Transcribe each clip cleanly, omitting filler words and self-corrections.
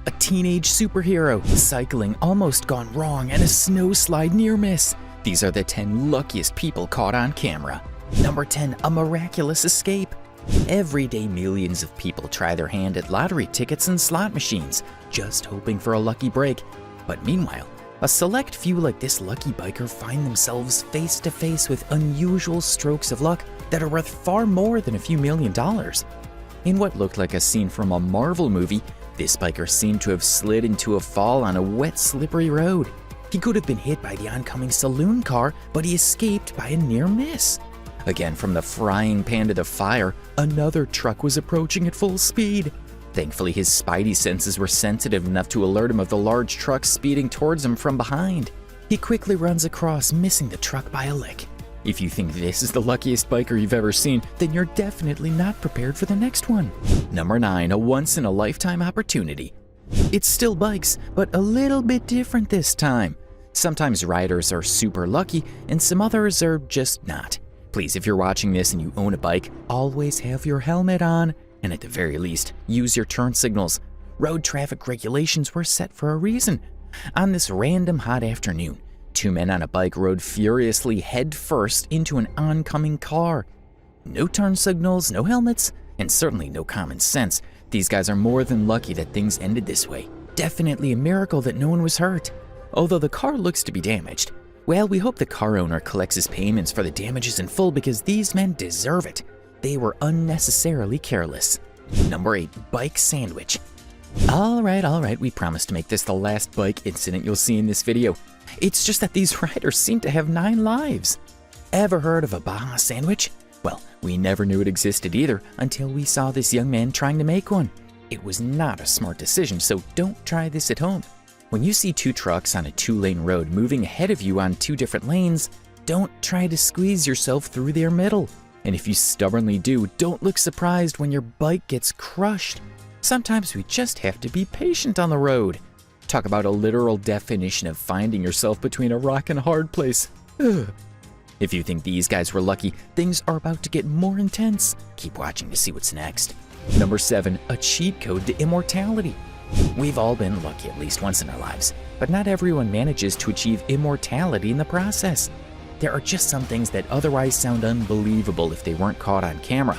A teenage superhero, cycling almost gone wrong, and a snowslide near miss. These are the 10 luckiest people caught on camera. Number 10, a miraculous escape. Every day millions of people try their hand at lottery tickets and slot machines, just hoping for a lucky break. But meanwhile, a select few like this lucky biker find themselves face to face with unusual strokes of luck that are worth far more than a few $1,000,000. In what looked like a scene from a Marvel movie, this biker seemed to have slid into a fall on a wet, slippery road. He could have been hit by the oncoming saloon car, but he escaped by a near miss. Again, from the frying pan to the fire, another truck was approaching at full speed. Thankfully, his spidey senses were sensitive enough to alert him of the large truck speeding towards him from behind. He quickly runs across, missing the truck by a lick. If you think this is the luckiest biker you've ever seen, then you're definitely not prepared for the next one. Number 9, a once-in-a-lifetime opportunity. It's still bikes, but a little bit different this time. Sometimes riders are super lucky, and some others are just not. Please, if you're watching this and you own a bike, always have your helmet on, and at the very least, use your turn signals. Road traffic regulations were set for a reason. On this random hot afternoon, 2 men on a bike rode furiously head first into an oncoming car. No turn signals, no helmets, and certainly no common sense. These guys are more than lucky that things ended this way. Definitely a miracle that no one was hurt. Although the car looks to be damaged. Well, we hope the car owner collects his payments for the damages in full because these men deserve it. They were unnecessarily careless. Number 8, bike sandwich. All right, we promise to make this the last bike incident you'll see in this video. It's just that these riders seem to have 9 lives. Ever heard of a Baja sandwich? Well, we never knew it existed either until we saw this young man trying to make one. It was not a smart decision, so don't try this at home. When you see 2 trucks on a 2-lane road moving ahead of you on 2 different lanes, don't try to squeeze yourself through their middle. And if you stubbornly do, don't look surprised when your bike gets crushed. Sometimes we just have to be patient on the road. Talk about a literal definition of finding yourself between a rock and a hard place. Ugh. If you think these guys were lucky, things are about to get more intense. Keep watching to see what's next. Number 7, a cheat code to immortality. We've all been lucky at least once in our lives, but not everyone manages to achieve immortality in the process. There are just some things that otherwise sound unbelievable if they weren't caught on camera.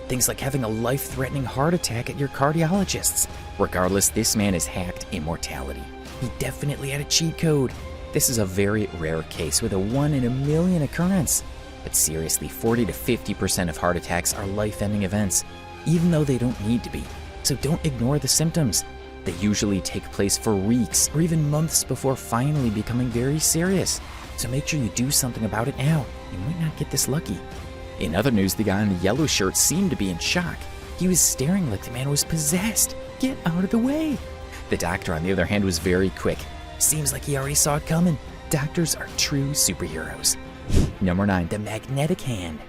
Things like having a life-threatening heart attack at your cardiologist's. Regardless, this man has hacked immortality. He definitely had a cheat code. This is a very rare case with a 1 in a million occurrence. But seriously, 40 to 50% of heart attacks are life-ending events, even though they don't need to be. So don't ignore the symptoms. They usually take place for weeks or even months before finally becoming very serious. So make sure you do something about it now. You might not get this lucky. In other news, the guy in the yellow shirt seemed to be in shock. He was staring like the man was possessed. Get out of the way. The doctor, on the other hand, was very quick. Seems like he already saw it coming. Doctors are true superheroes. Number 9, the magnetic hand.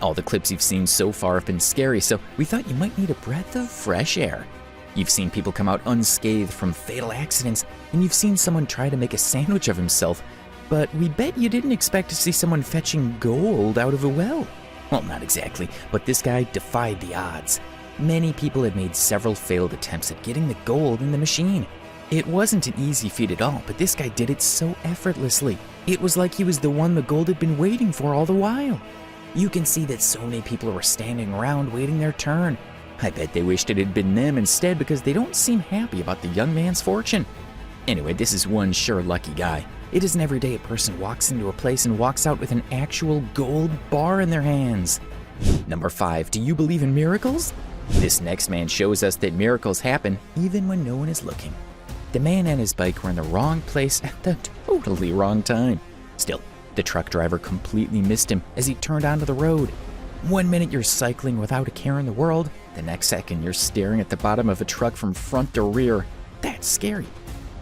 All the clips you've seen so far have been scary, so we thought you might need a breath of fresh air. You've seen people come out unscathed from fatal accidents, and you've seen someone try to make a sandwich of himself, but we bet you didn't expect to see someone fetching gold out of a well. Well, not exactly, but this guy defied the odds. Many people had made several failed attempts at getting the gold in the machine. It wasn't an easy feat at all, but this guy did it so effortlessly. It was like he was the one the gold had been waiting for all the while. You can see that so many people were standing around waiting their turn. I bet they wished it had been them instead because they don't seem happy about the young man's fortune. Anyway, this is one sure lucky guy. It isn't every day a person walks into a place and walks out with an actual gold bar in their hands. Number 5, do you believe in miracles? This next man shows us that miracles happen even when no one is looking. The man and his bike were in the wrong place at the totally wrong time. Still, the truck driver completely missed him as he turned onto the road. 1 minute you're cycling without a care in the world, the next second you're staring at the bottom of a truck from front to rear. That's scary.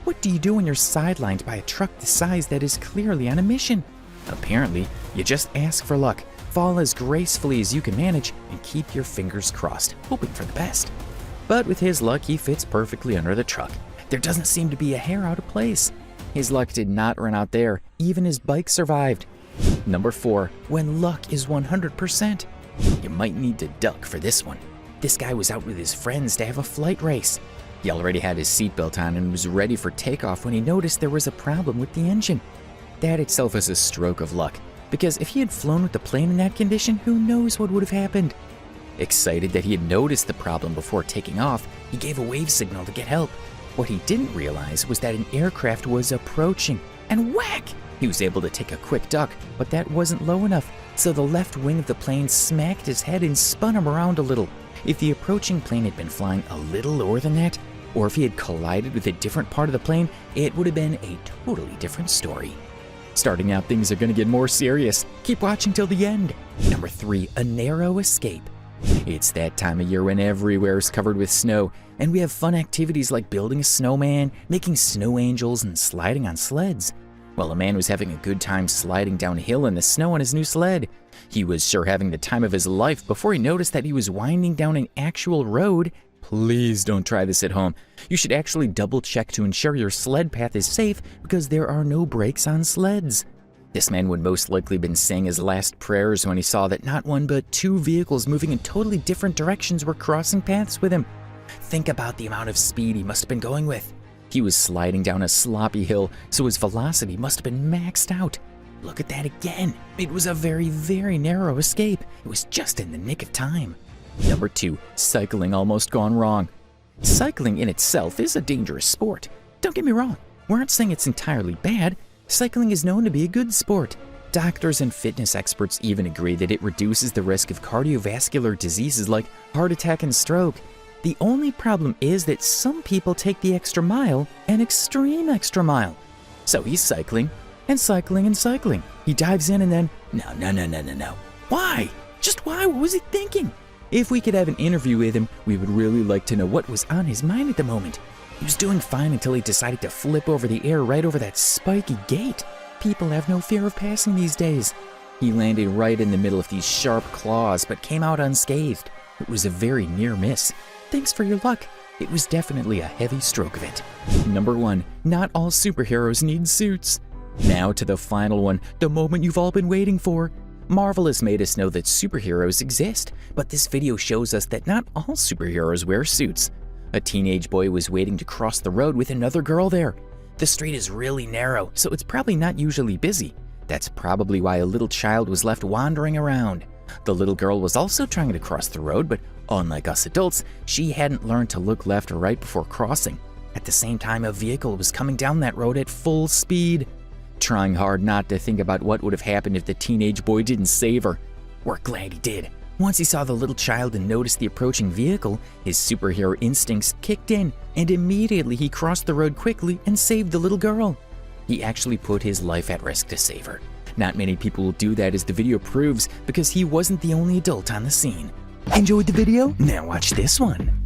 What do you do when you're sidelined by a truck the size that is clearly on a mission? Apparently, you just ask for luck, fall as gracefully as you can manage, and keep your fingers crossed, hoping for the best. But with his luck, he fits perfectly under the truck. There doesn't seem to be a hair out of place. His luck did not run out there. Even his bike survived. Number 4, when luck is 100%. You might need to duck for this one. This guy was out with his friends to have a flight race. He already had his seatbelt on and was ready for takeoff when he noticed there was a problem with the engine. That itself was a stroke of luck, because if he had flown with the plane in that condition, who knows what would have happened. Excited that he had noticed the problem before taking off, he gave a wave signal to get help. What he didn't realize was that an aircraft was approaching, and whack! He was able to take a quick duck, but that wasn't low enough, so the left wing of the plane smacked his head and spun him around a little. If the approaching plane had been flying a little lower than that, or if he had collided with a different part of the plane, it would have been a totally different story. Starting out, things are going to get more serious. Keep watching till the end. Number 3, a narrow escape. It's that time of year when everywhere is covered with snow, and we have fun activities like building a snowman, making snow angels, and sliding on sleds. Well, a man was having a good time sliding down a hill in the snow on his new sled. He was sure having the time of his life before he noticed that he was winding down an actual road. Please don't try this at home. You should actually double check to ensure your sled path is safe because there are no brakes on sleds. This man would most likely have been saying his last prayers when he saw that not one but 2 vehicles moving in totally different directions were crossing paths with him. Think about the amount of speed he must have been going with. He was sliding down a sloppy hill, so his velocity must have been maxed out. Look at that again. It was a very, very narrow escape. It was just in the nick of time. Number 2, cycling almost gone wrong. Cycling in itself is a dangerous sport. Don't get me wrong. We aren't saying it's entirely bad. Cycling is known to be a good sport. Doctors and fitness experts even agree that it reduces the risk of cardiovascular diseases like heart attack and stroke. The only problem is that some people take the extra mile, an extreme extra mile. So he's cycling and cycling and cycling. He dives in and then, no. Why? Just why? What was he thinking? If we could have an interview with him, we would really like to know what was on his mind at the moment. He was doing fine until he decided to flip over the air right over that spiky gate. People have no fear of passing these days. He landed right in the middle of these sharp claws, but came out unscathed. It was a very near miss. Thanks for your luck. It was definitely a heavy stroke of it. Number 1, not all superheroes need suits. Now to the final one, the moment you've all been waiting for. Marvel has made us know that superheroes exist, but this video shows us that not all superheroes wear suits. A teenage boy was waiting to cross the road with another girl there. The street is really narrow, so it's probably not usually busy. That's probably why a little child was left wandering around. The little girl was also trying to cross the road, but unlike us adults, she hadn't learned to look left or right before crossing. At the same time, a vehicle was coming down that road at full speed. Trying hard not to think about what would have happened if the teenage boy didn't save her. We're glad he did. Once he saw the little child and noticed the approaching vehicle, his superhero instincts kicked in, and immediately he crossed the road quickly and saved the little girl. He actually put his life at risk to save her. Not many people will do that, as the video proves, because he wasn't the only adult on the scene. Enjoyed the video? Now watch this one.